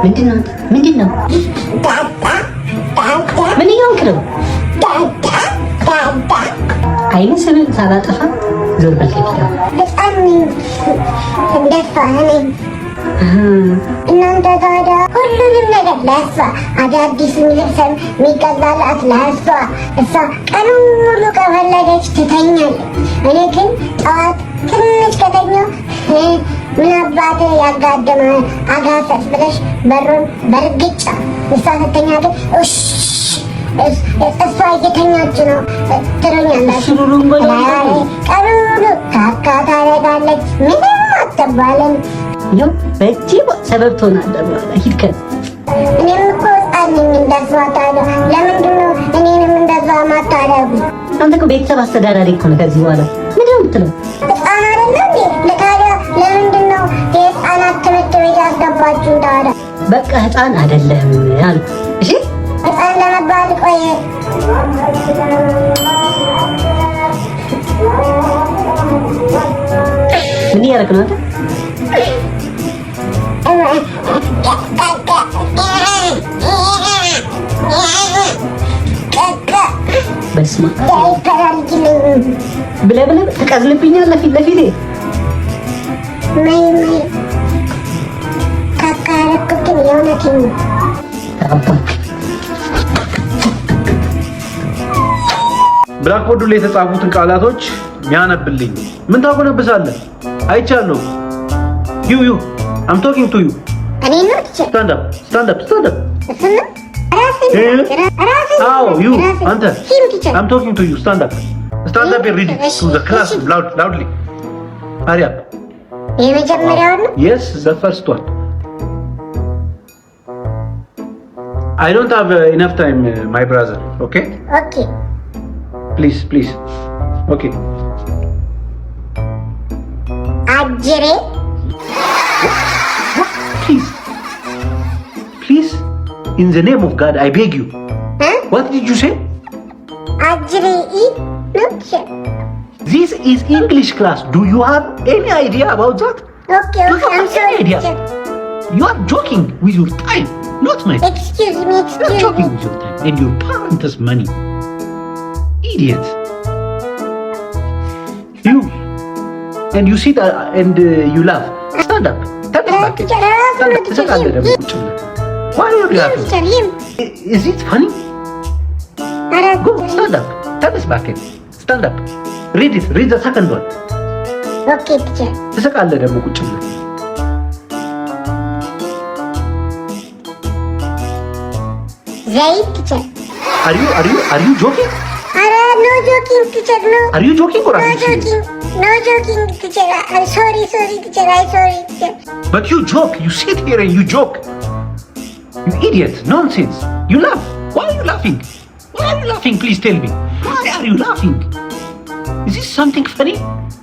ምንድነው ምን እያልክ ነው? አይን ስምን ሳላጠፋ ዞር በል ከፊት። በጣም እንደፋኝ እናንተ ታዲያ ሁሉንም ነገር ለእሷ አዳዲስ የሚለብሰን የሚቀላላት ለእሷ እሷ ቀኑን ሙሉ ከፈለገች ትተኛለች። እኔ ግን ጠዋት ትንሽ ከተኛው ምን አባቴ ያጋደመ አጋሰስ ብለሽ በሩን በርግጫ እሷ ስተኛ ግን እሷ እየተኛች ነው ትሉኛላችሁ። ቀኑን ሙሉ ካካ ታደርጋለች፣ ምንም አትባልም። ይኸው በእጅ ሰበብ ትሆናለህ። ሂድ ከዚህ። እኔም እኮ ሕፃን ነኝ እንደሷ። ታዲያ ለምንድን ነው እኔንም እንደዛ ማታደርጉ? አንተ እኮ ቤተሰብ አስተዳዳሪ እኮ ነው። ከዚህ በኋላ ምንድን ነው የምትለው? ሕፃን አይደለ እንዴ? ታዲያ ለምንድን ነው የሕፃናት ትምህርት ቤት ያስገባችሁ? ታዲያ በቃ ሕፃን አይደለም አልኩ። እሺ ሕፃን ለመባል ቆየ። ምን እያደረክ ነው አንተ? በስመ አብ ብለህ ትቀዝልብኛለህ ፊት ለፊቴ። ካካ ያደረኩትን የእውነቴን ነው። ብላክቦርዱ ላይ የተጻፉትን ቃላቶች ሚያነብልኝ። ምን ታጎነብሳለህ? አይቻለሁ። ዩ I'm talking to you. Stand up. Oh, you, Anta. I'm talking to you. Stand up and read it to the class loudly. Hurry up. Yes, the first one. I don't have enough time, my brother. Okay? Okay. Please. Okay. Ajere. Please, in the name of God, I beg you. Huh? What did you say? This is English class. Do you have any idea about that? Okay, I'm sorry. You are joking with your time, not my time. Excuse me. You are joking with your time and your parents' money. Idiot. You. And you sit and you laugh. Stand up. Stand back. Why are you laughing? Is it funny? Go, stand up. Stand back. Stand up. Read it. Read the second one. Okay, teacher. ትሰቃለህ ደግሞ ቁጭ ብለህ። ዘይት teacher. Are you joking? No joking, teacher. No. Are you joking or are you joking? No joking, teacher. I'm sorry, teacher. I'm sorry, teacher. But you joke. You sit here and you joke. You idiot. Nonsense. You laugh. Why are you laughing? Why are you laughing? Please tell me. Why are you laughing? Is this something funny?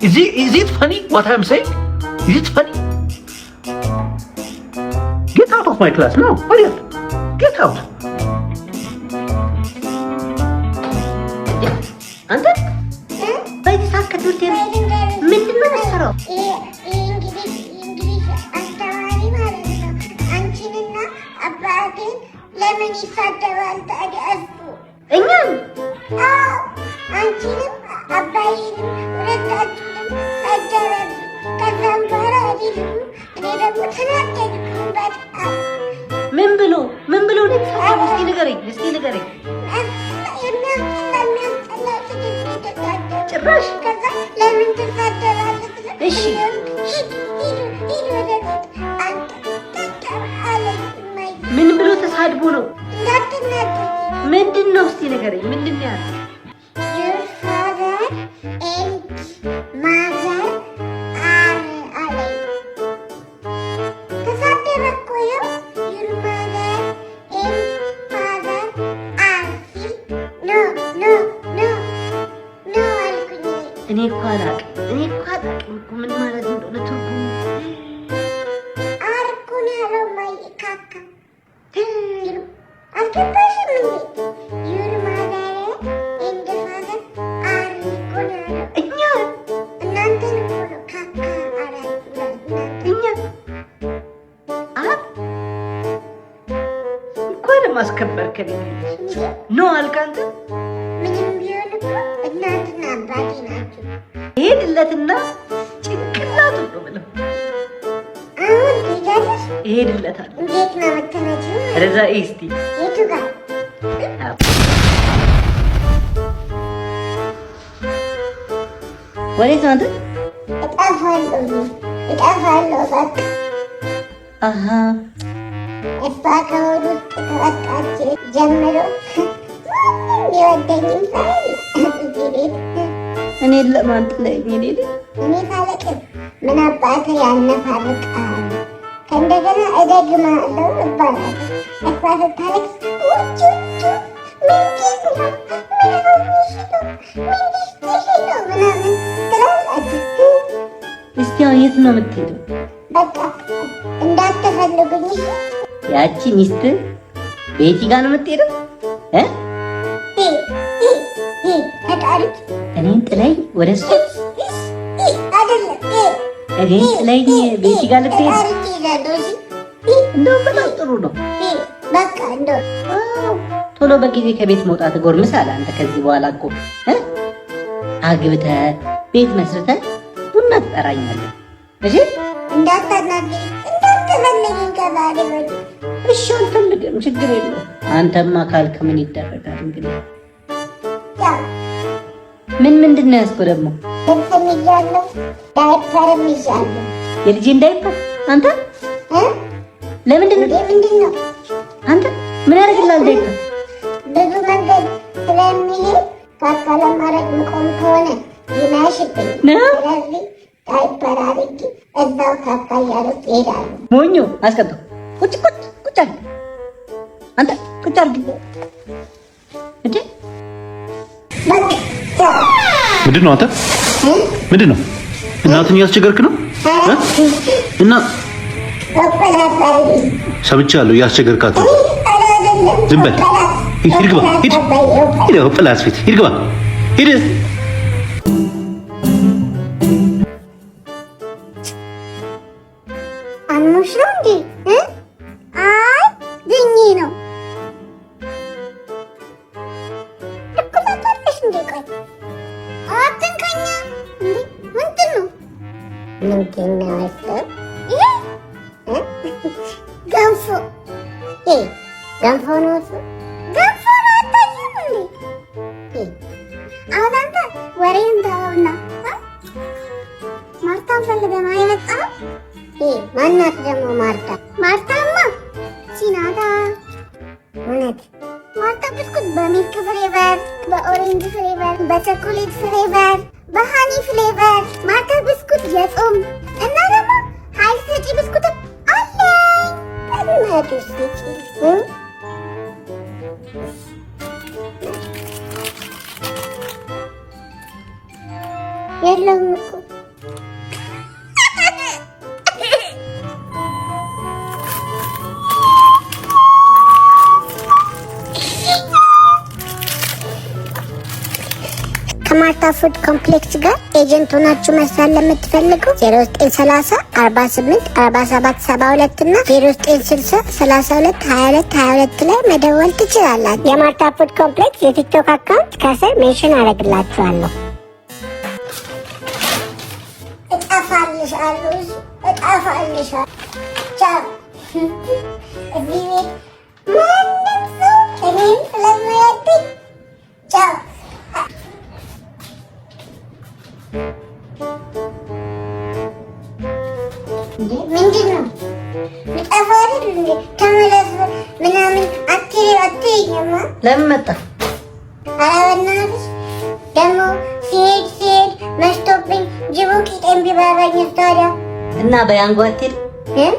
Is it funny what I'm saying? Is it funny? Get out of my class now. Hurry up. Get out. አንተ በዚህ ሰዓት ከትምህርት ምንድን ነው የምትሰራው? እንግሊዝ አስተማሪ ማለት ነው። አንቺንና አባቴን ለምን ይሳደባል ታዲያ? እሱ እኛም አንቺንም አባዬንም ሁለታችሁንም ሰደበብኝ። ከዛም በኋላ እኔ ደግሞ ተናደድኩኝ በጣም። ምን ብሎ ነው የተሳደበው? እስኪ ንገረኝ። ጭራሽ ከዛ ለምን ትሳደባለህ? እሺ ምን ብሎ ተሳድቦ ነው? ምንድን ነው? እስኪ ንገረኝ። ምንድን ነው ያለው? Your father and mother are alive. ተሳደበ እኮ ያው your mother and father are no አልኩኝ። እኔ እኮ አላውቅም እኮ ምን ማለት እንደሆነ ትርጉሙ። አርኩን ያለው ካካ አልገባሽም እንዴ? your mother and father are እኮ ነው ያለው። እኛ እናንተን እኮ ነው ካካ አላልኩ። እኛ ማስከበር ከሌለሽ ነው አልካንተ ምንም ቢሆን እኮ እናትና አባቴ ናቸው። ሄድለትና ጭንቅላቱ ነው ብለው አሁን ትሄጃለሽ? ሄድለታል። እንዴት ነው የምትመጪው? ረዛ እስቲ የቱ ጋር? ወዴት ነው አንተ? እጠፋለሁ በቃ። አሃ እሷ ከሆድ ውስጥ ከወጣች ጀምሮ የወደኝም እዚህ ቤት እኔ ለማን ጥለኸኝ ሄደ? እኔ ሳለቅስ ምን አባትህ ያነፋርቃል? ከእንደገና እደግማለሁ እባላለሁ። እሷ ስታለቅስ ውጭ ምንጊዝ ነው ምናምን ትላለች። እስቲ አሁን የት ነው የምትሄደው? በቃ እንዳትፈልጉኝ። ያቺ ሚስት ቤቲ ጋር ነው የምትሄደው? ተጣልች እኔን ጥለኝ ወደ እሱ አይደለም እኔን ጥለኝ ቤቲ ጋር ልትሄድ? እንደውም በጣም ጥሩ ነው። በቃ እንደው ቶሎ በጊዜ ከቤት መውጣት ጎርምሳል። አንተ ከዚህ በኋላ እኮ አግብተህ ቤት መስርተህ ቡና ትጠራኛለህ። እሺ እንዳታናግሪኝ፣ እንዳትፈልጊኝ ከባሌ ወዲህ። እሺ አልፈልግም፣ ችግር የለውም። አንተማ ካልክ ምን ይደረጋል እንግዲህ። ያው ምንድን ነው ያዝከው ደግሞ? ልብስም ይዣለሁ፣ ዳይፐርም ይዣለሁ። የልጄን ዳይፐር አንተ ለምንድን ነው? ምንድን ነው አንተ ምን ያደርግልሃል ዳይፐር? ብዙ መንገድ ስለሚሄድ ካካ ለማድረግ ምቆም ከሆነ ይመሽብኝ። ስለዚህ ዳይፐር አድርጌ እዛው ካካ እያደረኩ እሄዳለሁ። ሞኞ አስቀምጠው። ቁጭ አድርግ አንተ ቁጭ አድርግ እንዴ! ምንድን ነው አንተ? ምንድን ነው እናትን እያስቸገርክ ነው? እና ሰምቻለሁ እያስቸገርካት ነው። ዝም በል ሂድ ግባ፣ ሂድ ፕላስ ፊት ሂድ ግባ፣ ሂድ። አሞሽ ነው እንዴ? አይ ድኜ ነው። ትኩሳታለሽ እንዴ? ቆይ አትንከኛ እንዴ! ምንድን ነው እሱ? ገንፎ ገንፎ ነው እሱ። ገንፎ ነው አታውቂም እንዴ? አሁን አንተ ወሬን ተወውና ማርታን ፈልገህ ነው የመጣኸው? ማናት ደግሞ ማርታ? ማርታማ ሲናታ። እውነት ማርታ ብስኩት በሚልክ ፍሌቨር፣ በኦሬንጅ ፍሌቨር፣ በቸኮሌት ፍሌቨር፣ በሃኒ ፍሌቨር ማርታ ብስኩት የጾም እና ደግሞ ኃይል ሰጪ ብስኩትም አለኝ። በእናትሽ ስጪ። የለውም እኮ ከማርታ ፉድ ኮምፕሌክስ ጋር ኤጀንት ሆናችሁ መስራት ለምትፈልጉ 0930 48 47 72 እና 0960 32 22 22 ላይ መደወል ትችላላችሁ። የማርታ ፉድ ኮምፕሌክስ የቲክቶክ አካውንት ከስር ሜንሽን አደርግላችኋለሁ። እጠፋልሻለሁ። ቻው። እዚህ ቤት ማንም ሰው እኔን ስለማይወደኝ ቻው። ምንድን ነው ጠፋ አይደል እንዴ? ተመለስ ምናምን አትይኝማ። ለምን መጣ? ኧረ በእናትሽ ደግሞ ሲሄድ መሽቶብኝ ጅቡ ቂጤን ቢበላኝ ታዲያ እና በያንጎ አትሄድ?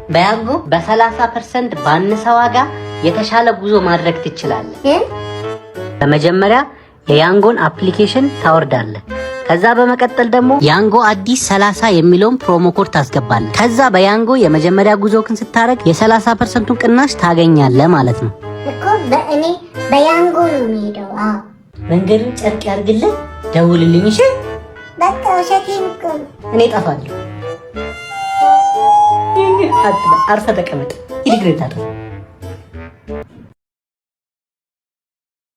በያንጎ በ30% ባነሰ ዋጋ የተሻለ ጉዞ ማድረግ ትችላለህ። በመጀመሪያ የያንጎን አፕሊኬሽን ታወርዳለህ። ከዛ በመቀጠል ደግሞ ያንጎ አዲስ 30 የሚለውን ፕሮሞ ኮድ ታስገባለህ። ከዛ በያንጎ የመጀመሪያ ጉዞክን ስታረግ የ30% ቅናሽ ታገኛለህ ማለት ነው እኮ። በእኔ በያንጎ ነው የምሄደው። አዎ መንገዱን ጨርቅ ያርግልህ። ደውልልኝ እሺ። በቃ ውሸቴን እኮ እኔ እጠፋለሁ። አርፈህ ተቀመጥ። ሂድ ግሬታ